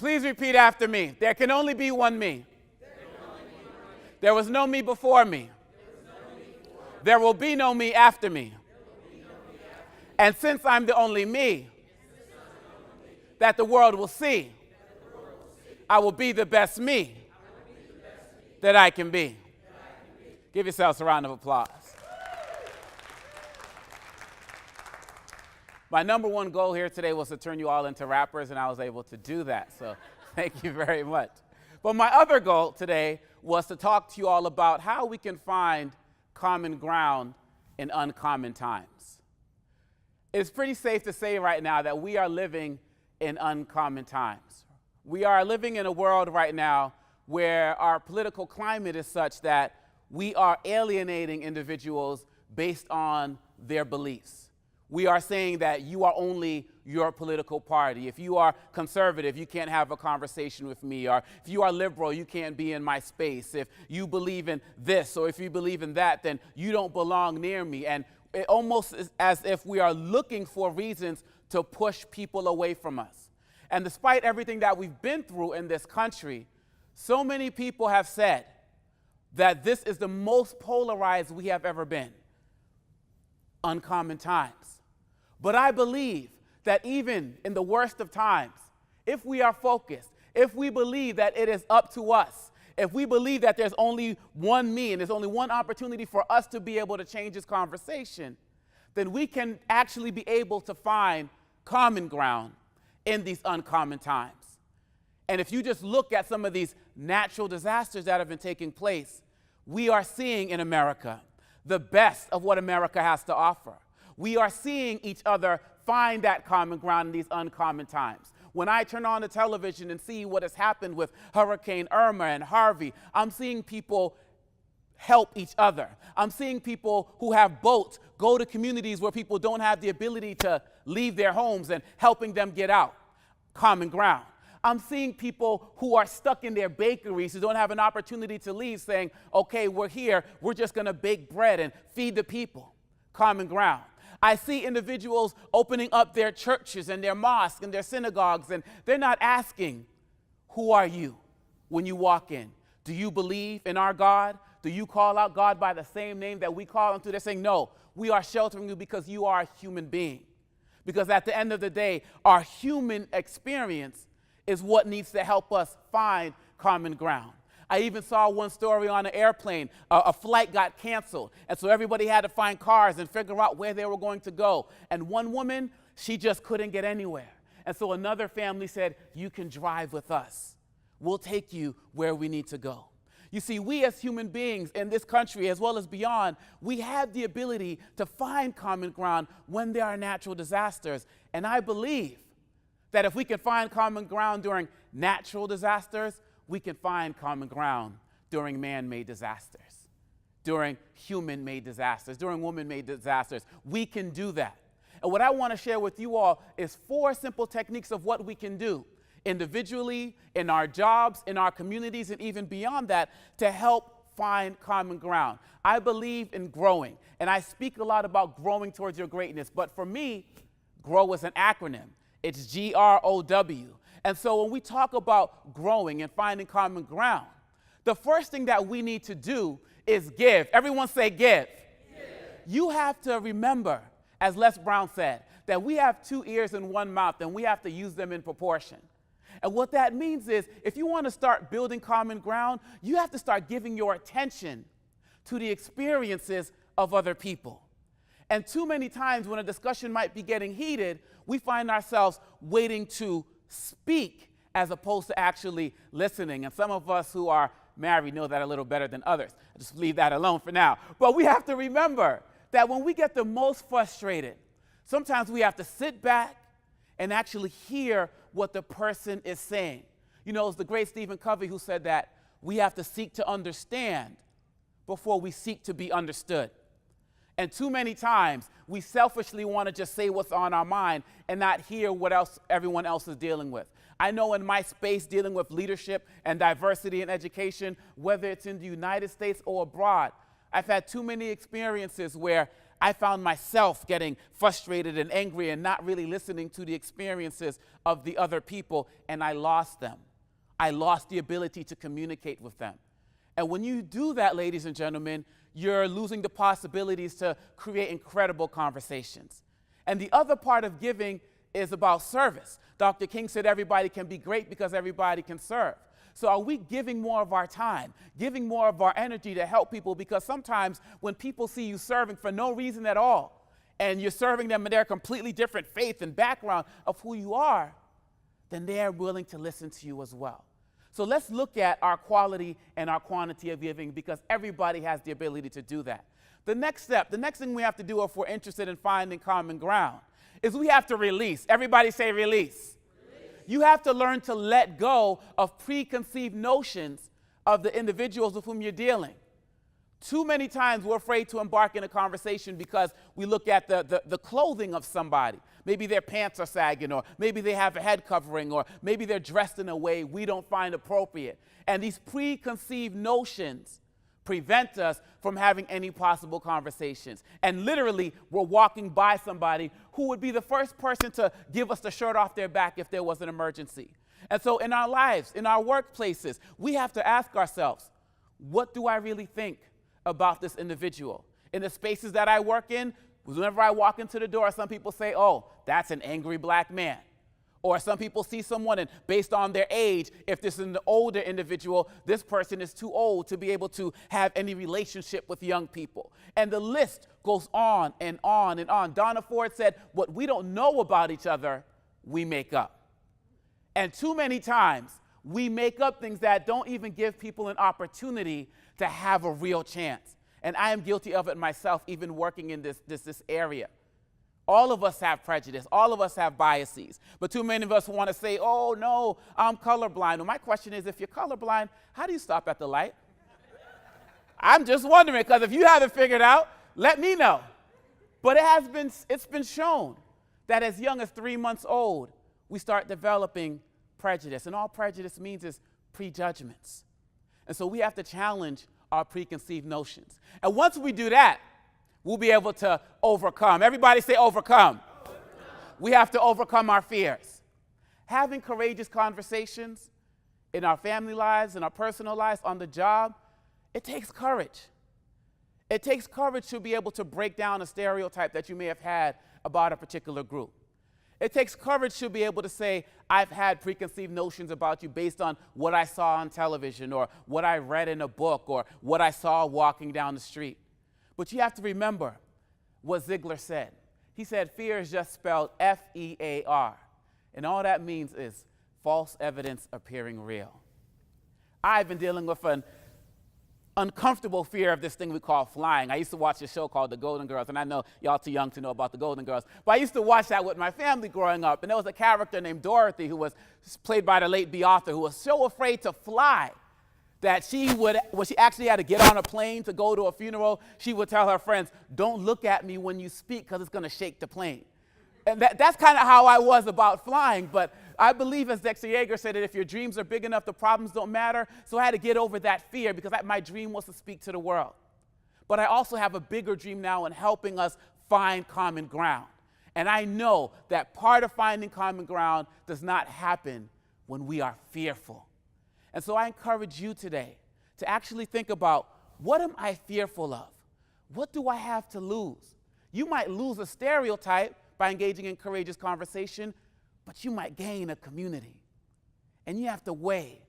Please repeat after me. There can only be one me. There was no me before me. There will be no me after me. And since I'm the only me that the world will see, I will be the best me that I can be. Give yourselves a round of applause. My number one goal here today was to turn you all into rappers, and I was able to do that, so thank you very much. But my other goal today was to talk to you all about how we can find common ground in uncommon times. It's pretty safe to say right now that we are living in uncommon times. We are living in a world right now where our political climate is such that we are alienating individuals based on their beliefs. We are saying that you are only your political party. If you are conservative, you can't have a conversation with me. Or if you are liberal, you can't be in my space. If you believe in this or if you believe in that, then you don't belong near me. And it almost is as if we are looking for reasons to push people away from us. And despite everything that we've been through in this country, so many people have said that this is the most polarized we have ever been. Uncommon times. But I believe that even in the worst of times, if we are focused, if we believe that it is up to us, if we believe that there's only one me and there's only one opportunity for us to be able to change this conversation, then we can actually be able to find common ground in these uncommon times. And if you just look at some of these natural disasters that have been taking place, we are seeing in America the best of what America has to offer. We are seeing each other find that common ground in these uncommon times. When I turn on the television and see what has happened with Hurricane Irma and Harvey, I'm seeing people help each other. I'm seeing people who have boats go to communities where people don't have the ability to leave their homes and helping them get out. Common ground. I'm seeing people who are stuck in their bakeries who don't have an opportunity to leave saying, okay, we're here, we're just going to bake bread and feed the people. Common ground. I see individuals opening up their churches and their mosques and their synagogues, and they're not asking, who are you when you walk in? Do you believe in our God? Do you call out God by the same name that we call him to? They're saying, no, we are sheltering you because you are a human being. Because at the end of the day, our human experience is what needs to help us find common ground. I even saw one story on an airplane. A flight got canceled, and so everybody had to find cars and figure out where they were going to go. And one woman, she just couldn't get anywhere. And so another family said, you can drive with us. We'll take you where we need to go. You see, we as human beings in this country, as well as beyond, we have the ability to find common ground when there are natural disasters. And I believe that if we can find common ground during natural disasters, we can find common ground during man-made disasters, during human-made disasters, during woman-made disasters. We can do that. And what I want to share with you all is 4 simple techniques of what we can do individually, in our jobs, in our communities, and even beyond that to help find common ground. I believe in growing, and I speak a lot about growing towards your greatness, but for me, GROW is an acronym. It's G-R-O-W. And so when we talk about growing and finding common ground, the first thing that we need to do is give. Everyone say give. You have to remember, as Les Brown said, that we have 2 ears and 1 mouth, and we have to use them in proportion. And what that means is, if you want to start building common ground, you have to start giving your attention to the experiences of other people. And too many times when a discussion might be getting heated, we find ourselves waiting to speak as opposed to actually listening. And some of us who are married know that a little better than others. I'll just leave that alone for now. But we have to remember that when we get the most frustrated, sometimes we have to sit back and actually hear what the person is saying. You know, it's the great Stephen Covey who said that we have to seek to understand before we seek to be understood. And too many times, we selfishly want to just say what's on our mind and not hear what else everyone else is dealing with. I know in my space dealing with leadership and diversity in education, whether it's in the United States or abroad, I've had too many experiences where I found myself getting frustrated and angry and not really listening to the experiences of the other people, and I lost them. I lost the ability to communicate with them. And when you do that, ladies and gentlemen, you're losing the possibilities to create incredible conversations. And the other part of giving is about service. Dr. King said everybody can be great because everybody can serve. So are we giving more of our time, giving more of our energy to help people? Because sometimes when people see you serving for no reason at all, and you're serving them in their completely different faith and background of who you are, then they're willing to listen to you as well. So let's look at our quality and our quantity of giving, because everybody has the ability to do that. The next step, the next thing we have to do if we're interested in finding common ground, is we have to release. Everybody say release. You have to learn to let go of preconceived notions of the individuals with whom you're dealing. Too many times we're afraid to embark in a conversation because we look at the clothing of somebody. Maybe their pants are sagging, or maybe they have a head covering, or maybe they're dressed in a way we don't find appropriate. And these preconceived notions prevent us from having any possible conversations. And literally, we're walking by somebody who would be the first person to give us the shirt off their back if there was an emergency. And so in our lives, in our workplaces, we have to ask ourselves, what do I really think about this individual? In the spaces that I work in, whenever I walk into the door, some people say, oh, that's an angry black man. Or some people see someone, and based on their age, if this is an older individual, this person is too old to be able to have any relationship with young people. And the list goes on and on and on. Donna Ford said, what we don't know about each other, we make up. And too many times, we make up things that don't even give people an opportunity to have a real chance. And I am guilty of it myself, even working in this area. All of us have prejudice. All of us have biases. But too many of us want to say, oh, no, I'm colorblind. Well, my question is, if you're colorblind, how do you stop at the light? I'm just wondering, because if you haven't figured out, let me know. But it's been shown that as young as 3 months old, we start developing prejudice. And all prejudice means is prejudgments. And so we have to challenge our preconceived notions. And once we do that, we'll be able to overcome. Everybody say overcome. We have to overcome our fears. Having courageous conversations in our family lives, in our personal lives, on the job, it takes courage. It takes courage to be able to break down a stereotype that you may have had about a particular group. It takes courage to be able to say, I've had preconceived notions about you based on what I saw on television, or what I read in a book, or what I saw walking down the street. But you have to remember what Ziegler said. He said fear is just spelled F-E-A-R. And all that means is false evidence appearing real. I've been dealing with an uncomfortable fear of this thing we call flying. I used to watch a show called The Golden Girls, and I know y'all too young to know about The Golden Girls, but I used to watch that with my family growing up, and there was a character named Dorothy who was played by the late Bea Arthur, who was so afraid to fly that when she actually had to get on a plane to go to a funeral, she would tell her friends, don't look at me when you speak because it's going to shake the plane. And that's kind of how I was about flying, but I believe, as Dexter Yeager said, that if your dreams are big enough, the problems don't matter. So I had to get over that fear because my dream was to speak to the world. But I also have a bigger dream now in helping us find common ground. And I know that part of finding common ground does not happen when we are fearful. And so I encourage you today to actually think about, what am I fearful of? What do I have to lose? You might lose a stereotype by engaging in courageous conversation, but you might gain a community. And you have to weigh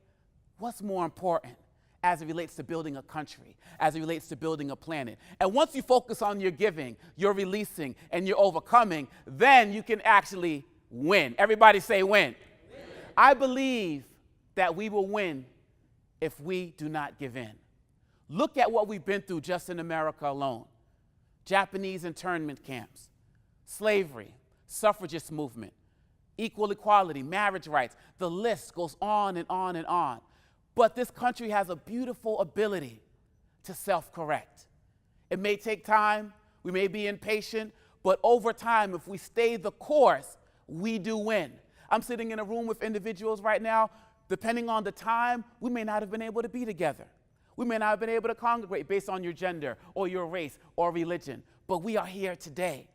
what's more important as it relates to building a country, as it relates to building a planet. And once you focus on your giving, your releasing, and your overcoming, then you can actually win. Everybody say win. I believe that we will win if we do not give in. Look at what we've been through just in America alone. Japanese internment camps, slavery, suffragist movement, equal equality, marriage rights. The list goes on and on and on. But this country has a beautiful ability to self-correct. It may take time, we may be impatient, but over time, if we stay the course, we do win. I'm sitting in a room with individuals right now. Depending on the time, we may not have been able to be together. We may not have been able to congregate based on your gender or your race or religion, but we are here today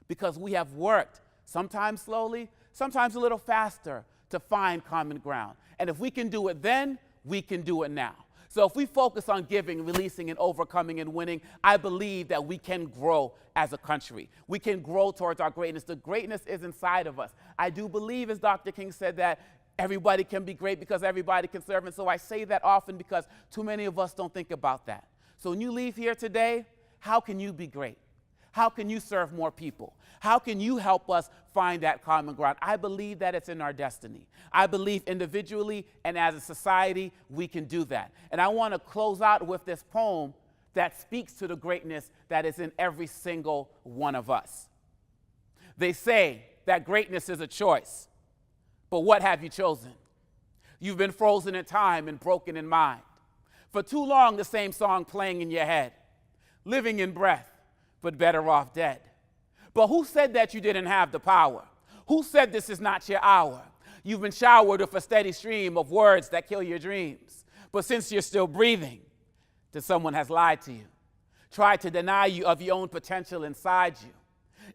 because we have worked, sometimes slowly, sometimes a little faster, to find common ground. And if we can do it then, we can do it now. So if we focus on giving, releasing, and overcoming and winning, I believe that we can grow as a country. We can grow towards our greatness. The greatness is inside of us. I do believe, as Dr. King said, that everybody can be great because everybody can serve. And so I say that often because too many of us don't think about that. So when you leave here today, how can you be great? How can you serve more people? How can you help us find that common ground? I believe that it's in our destiny. I believe individually and as a society, we can do that. And I want to close out with this poem that speaks to the greatness that is in every single one of us. They say that greatness is a choice, but what have you chosen? You've been frozen in time and broken in mind. For too long, the same song playing in your head, living in breath, but better off dead. But who said that you didn't have the power? Who said this is not your hour? You've been showered with a steady stream of words that kill your dreams. But since you're still breathing, then someone has lied to you, tried to deny you of your own potential inside you.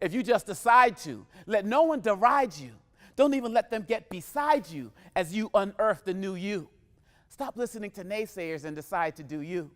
If you just decide to, let no one deride you. Don't even let them get beside you as you unearth the new you. Stop listening to naysayers and decide to do you.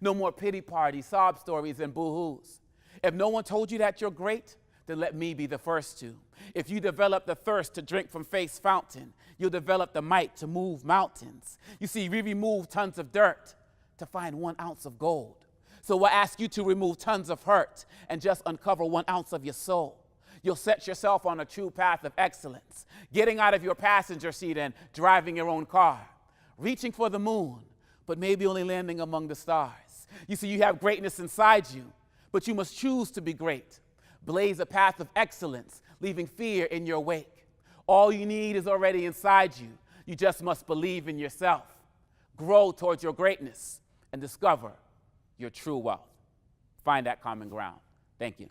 No more pity parties, sob stories, and boo-hoos. If no one told you that you're great, then let me be the first to. If you develop the thirst to drink from faith's fountain, you'll develop the might to move mountains. You see, we remove tons of dirt to find 1 ounce of gold. So we'll ask you to remove tons of hurt and just uncover 1 ounce of your soul. You'll set yourself on a true path of excellence, getting out of your passenger seat and driving your own car, reaching for the moon, but maybe only landing among the stars. You see, you have greatness inside you, but you must choose to be great. Blaze a path of excellence, leaving fear in your wake. All you need is already inside you. You just must believe in yourself. Grow towards your greatness and discover your true wealth. Find that common ground. Thank you.